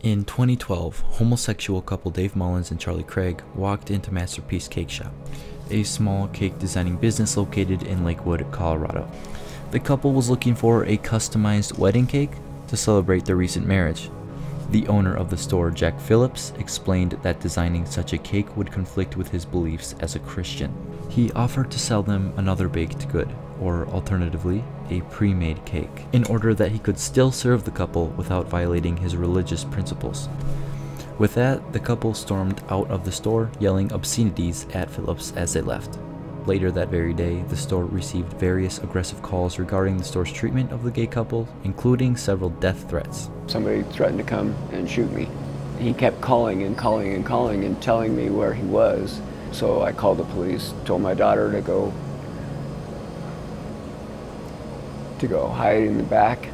In 2012, homosexual couple Dave Mullins and Charlie Craig walked into Masterpiece Cakeshop, a small cake designing business located in Lakewood, Colorado. The couple was looking for a customized wedding cake to celebrate their recent marriage. The owner of the store, Jack Phillips, explained that designing such a cake would conflict with his beliefs as a Christian. He offered to sell them another baked good, or alternatively, a pre-made cake, in order that he could still serve the couple without violating his religious principles. With that, the couple stormed out of the store, yelling obscenities at Phillips as they left. Later that very day, the store received various aggressive calls regarding the store's treatment of the gay couple, including several death threats. Somebody threatened to come and shoot me. He kept calling and calling and calling and telling me where he was. So I called the police, told my daughter to go hide in the back.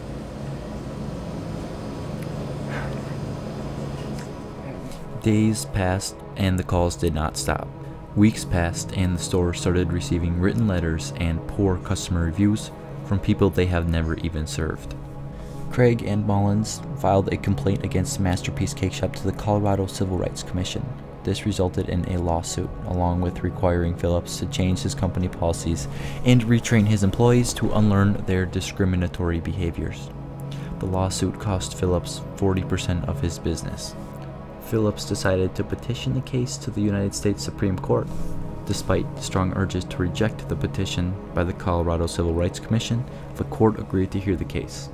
Days passed and the calls did not stop. Weeks passed and the store started receiving written letters and poor customer reviews from people they have never even served. Craig and Mullins filed a complaint against Masterpiece Cakeshop to the Colorado Civil Rights Commission. This resulted in a lawsuit, along with requiring Phillips to change his company policies and retrain his employees to unlearn their discriminatory behaviors. The lawsuit cost Phillips 40% of his business. Phillips decided to petition the case to the United States Supreme Court. Despite strong urges to reject the petition by the Colorado Civil Rights Commission, the court agreed to hear the case.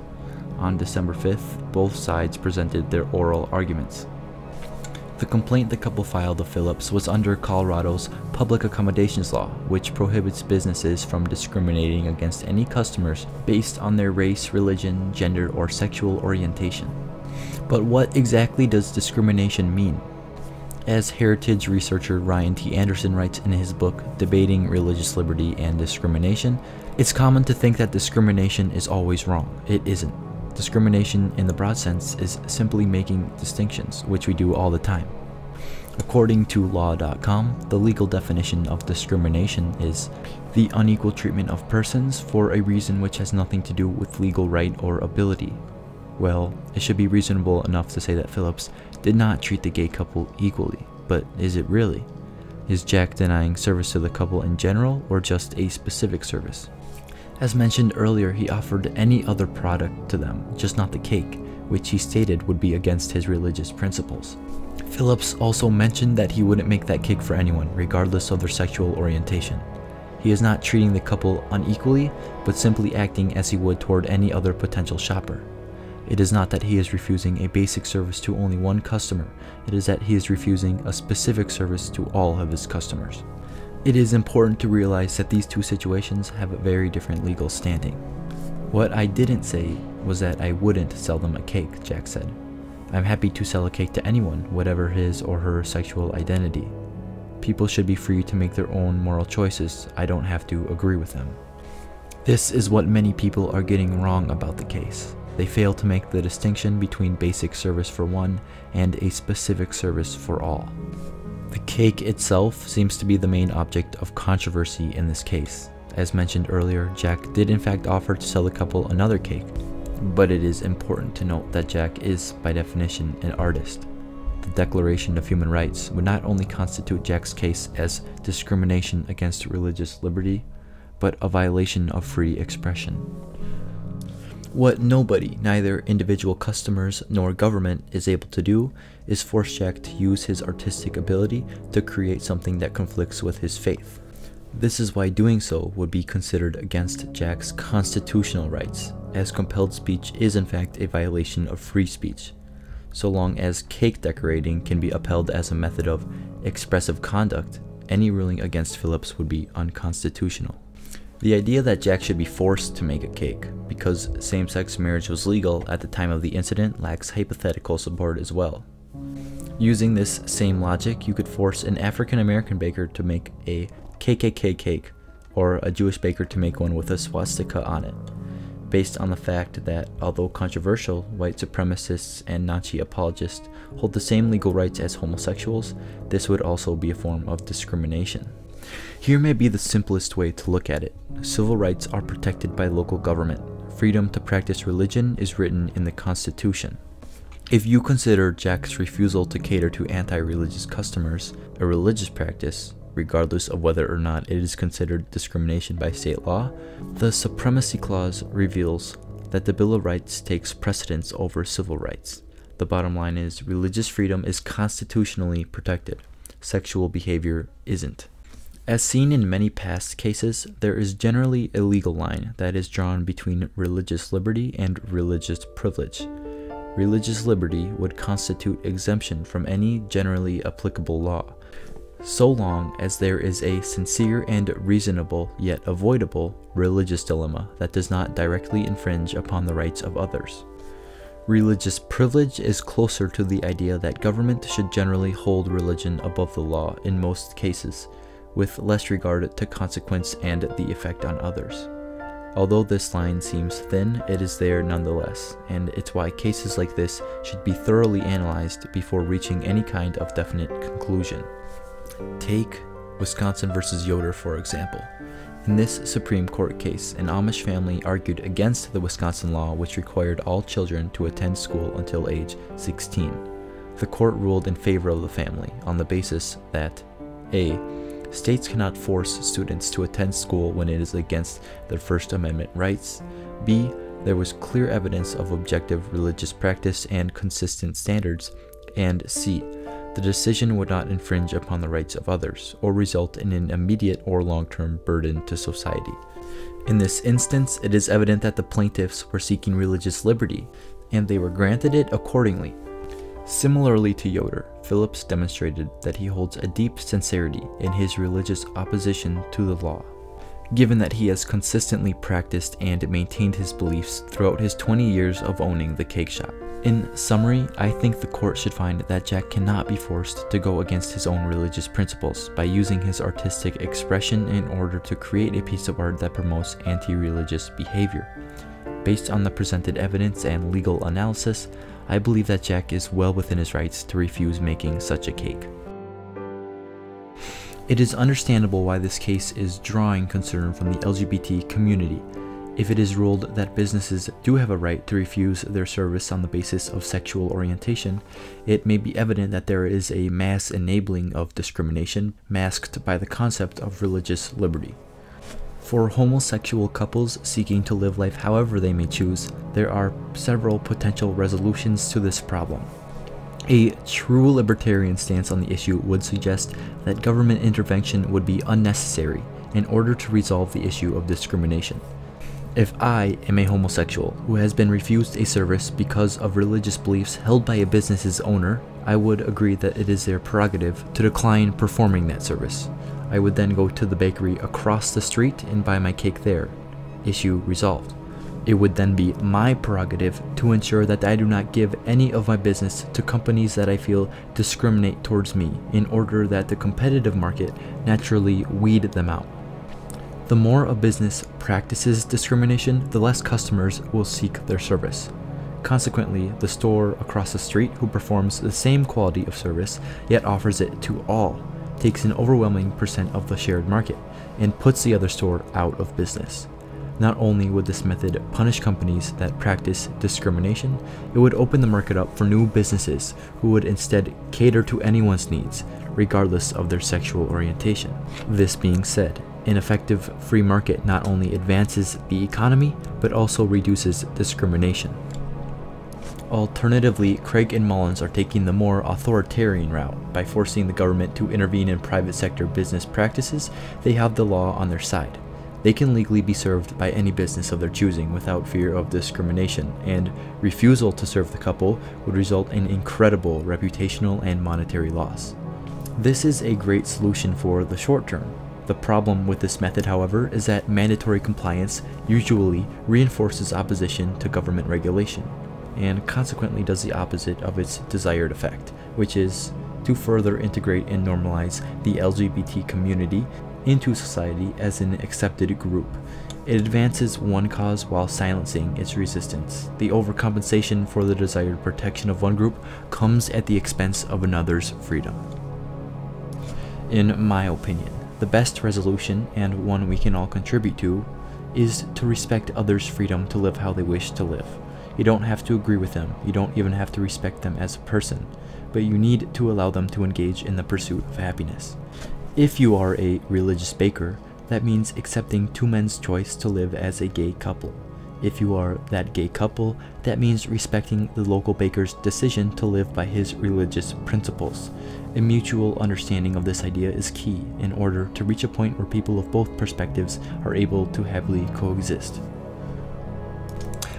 On December 5th, both sides presented their oral arguments. The complaint the couple filed to Phillips was under Colorado's Public Accommodations Law, which prohibits businesses from discriminating against any customers based on their race, religion, gender, or sexual orientation. But what exactly does discrimination mean? As heritage researcher Ryan T. Anderson writes in his book, Debating Religious Liberty and Discrimination, it's common to think that discrimination is always wrong. It isn't. Discrimination in the broad sense is simply making distinctions, which we do all the time. According to law.com, the legal definition of discrimination is the unequal treatment of persons for a reason which has nothing to do with legal right or ability. Well, it should be reasonable enough to say that Phillips did not treat the gay couple equally, but is it really? Is Jack denying service to the couple in general, or just a specific service? As mentioned earlier, he offered any other product to them, just not the cake, which he stated would be against his religious principles. Phillips also mentioned that he wouldn't make that cake for anyone, regardless of their sexual orientation. He is not treating the couple unequally, but simply acting as he would toward any other potential shopper. It is not that he is refusing a basic service to only one customer, it is that he is refusing a specific service to all of his customers. It is important to realize that these two situations have a very different legal standing. What I didn't say was that I wouldn't sell them a cake, Jack said. I'm happy to sell a cake to anyone, whatever his or her sexual identity. People should be free to make their own moral choices. I don't have to agree with them. This is what many people are getting wrong about the case. They fail to make the distinction between basic service for one and a specific service for all. The cake itself seems to be the main object of controversy in this case. As mentioned earlier, Jack did in fact offer to sell the couple another cake, but it is important to note that Jack is, by definition, an artist. The Declaration of Human Rights would not only constitute Jack's case as discrimination against religious liberty, but a violation of free expression. What nobody, neither individual customers nor government, is able to do is force Jack to use his artistic ability to create something that conflicts with his faith. This is why doing so would be considered against Jack's constitutional rights, as compelled speech is in fact a violation of free speech. So long as cake decorating can be upheld as a method of expressive conduct, any ruling against Phillips would be unconstitutional. The idea that Jack should be forced to make a cake because same-sex marriage was legal at the time of the incident lacks hypothetical support as well. Using this same logic, you could force an African-American baker to make a KKK cake, or a Jewish baker to make one with a swastika on it, based on the fact that, although controversial, white supremacists and Nazi apologists hold the same legal rights as homosexuals, this would also be a form of discrimination. Here may be the simplest way to look at it. Civil rights are protected by local government. Freedom to practice religion is written in the Constitution. If you consider Jack's refusal to cater to anti-religious customers a religious practice, regardless of whether or not it is considered discrimination by state law, the Supremacy Clause reveals that the Bill of Rights takes precedence over civil rights. The bottom line is religious freedom is constitutionally protected. Sexual behavior isn't. As seen in many past cases, there is generally a legal line that is drawn between religious liberty and religious privilege. Religious liberty would constitute exemption from any generally applicable law, so long as there is a sincere and reasonable yet avoidable religious dilemma that does not directly infringe upon the rights of others. Religious privilege is closer to the idea that government should generally hold religion above the law in most cases, with less regard to consequence and the effect on others. Although this line seems thin, it is there nonetheless, and it's why cases like this should be thoroughly analyzed before reaching any kind of definite conclusion. Take Wisconsin versus Yoder, for example. In this Supreme Court case, an Amish family argued against the Wisconsin law which required all children to attend school until age 16. The court ruled in favor of the family on the basis that A. States cannot force students to attend school when it is against their First Amendment rights. B. There was clear evidence of objective religious practice and consistent standards. And C. The decision would not infringe upon the rights of others, or result in an immediate or long-term burden to society. In this instance, it is evident that the plaintiffs were seeking religious liberty, and they were granted it accordingly. Similarly to Yoder, Phillips demonstrated that he holds a deep sincerity in his religious opposition to the law, given that he has consistently practiced and maintained his beliefs throughout his 20 years of owning the Cakeshop. In summary, I think the court should find that Jack cannot be forced to go against his own religious principles by using his artistic expression in order to create a piece of art that promotes anti-religious behavior. Based on the presented evidence and legal analysis, I believe that Jack is well within his rights to refuse making such a cake. It is understandable why this case is drawing concern from the LGBT community. If it is ruled that businesses do have a right to refuse their service on the basis of sexual orientation, it may be evident that there is a mass enabling of discrimination masked by the concept of religious liberty. For homosexual couples seeking to live life however they may choose, there are several potential resolutions to this problem. A true libertarian stance on the issue would suggest that government intervention would be unnecessary in order to resolve the issue of discrimination. If I am a homosexual who has been refused a service because of religious beliefs held by a business's owner, I would agree that it is their prerogative to decline performing that service. I would then go to the bakery across the street and buy my cake there. Issue resolved. It would then be my prerogative to ensure that I do not give any of my business to companies that I feel discriminate towards me in order that the competitive market naturally weed them out. The more a business practices discrimination, the less customers will seek their service. Consequently, the store across the street who performs the same quality of service yet offers it to all takes an overwhelming percent of the shared market and puts the other store out of business. Not only would this method punish companies that practice discrimination, it would open the market up for new businesses who would instead cater to anyone's needs, regardless of their sexual orientation. This being said, an effective free market not only advances the economy, but also reduces discrimination. Alternatively, Craig and Mullins are taking the more authoritarian route. By forcing the government to intervene in private sector business practices, they have the law on their side. They can legally be served by any business of their choosing without fear of discrimination, and refusal to serve the couple would result in incredible reputational and monetary loss. This is a great solution for the short term. The problem with this method, however, is that mandatory compliance usually reinforces opposition to government regulation, and consequently does the opposite of its desired effect, which is to further integrate and normalize the LGBT community into society as an accepted group. It advances one cause while silencing its resistance. The overcompensation for the desired protection of one group comes at the expense of another's freedom. In my opinion, the best resolution, and one we can all contribute to, is to respect others' freedom to live how they wish to live. You don't have to agree with them, you don't even have to respect them as a person, but you need to allow them to engage in the pursuit of happiness. If you are a religious baker, that means accepting two men's choice to live as a gay couple. If you are that gay couple, that means respecting the local baker's decision to live by his religious principles. A mutual understanding of this idea is key in order to reach a point where people of both perspectives are able to happily coexist.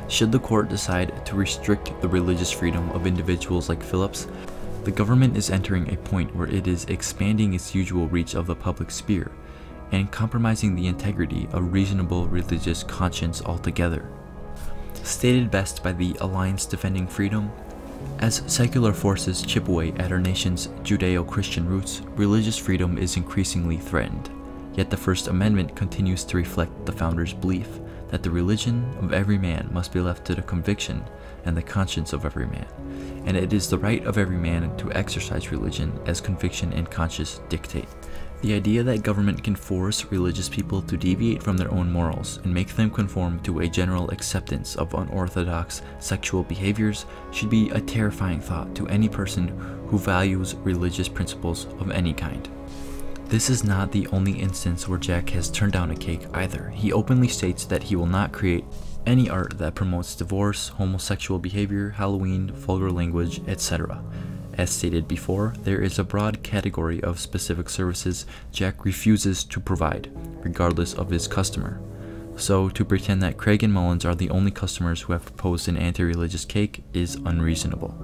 Should the court decide to restrict the religious freedom of individuals like Phillips, the government is entering a point where it is expanding its usual reach of the public sphere and compromising the integrity of reasonable religious conscience altogether. Stated best by the Alliance Defending Freedom, as secular forces chip away at our nation's Judeo-Christian roots, religious freedom is increasingly threatened. Yet the First Amendment continues to reflect the founders' belief that the religion of every man must be left to the conviction and the conscience of every man, and it is the right of every man to exercise religion as conviction and conscience dictate. The idea that government can force religious people to deviate from their own morals and make them conform to a general acceptance of unorthodox sexual behaviors should be a terrifying thought to any person who values religious principles of any kind. This is not the only instance where Jack has turned down a cake either. He openly states that he will not create any art that promotes divorce, homosexual behavior, Halloween, vulgar language, etc. As stated before, there is a broad category of specific services Jack refuses to provide, regardless of his customer. So to pretend that Craig and Mullins are the only customers who have proposed an anti-religious cake is unreasonable.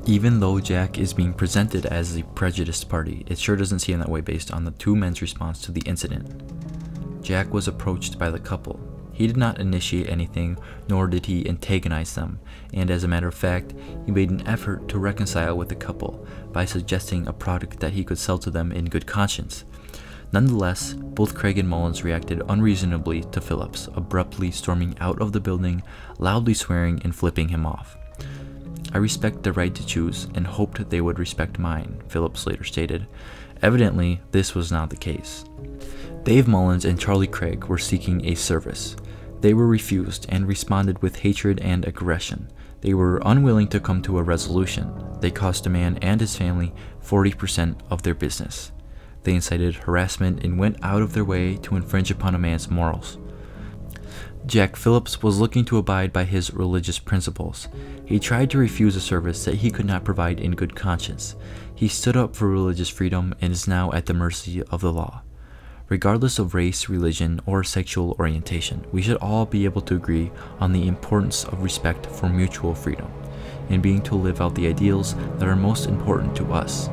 Even though Jack is being presented as the prejudiced party, it sure doesn't seem that way based on the two men's response to the incident. Jack was approached by the couple. He did not initiate anything, nor did he antagonize them, and as a matter of fact, he made an effort to reconcile with the couple by suggesting a product that he could sell to them in good conscience. Nonetheless, both Craig and Mullins reacted unreasonably to Phillips, abruptly storming out of the building, loudly swearing and flipping him off. "I respect their right to choose and hoped they would respect mine," Phillips later stated. Evidently, this was not the case. Dave Mullins and Charlie Craig were seeking a service. They were refused and responded with hatred and aggression. They were unwilling to come to a resolution. They cost a man and his family 40% of their business. They incited harassment and went out of their way to infringe upon a man's morals. Jack Phillips was looking to abide by his religious principles. He tried to refuse a service that he could not provide in good conscience. He stood up for religious freedom and is now at the mercy of the law. Regardless of race, religion, or sexual orientation, we should all be able to agree on the importance of respect for mutual freedom, and being to live out the ideals that are most important to us.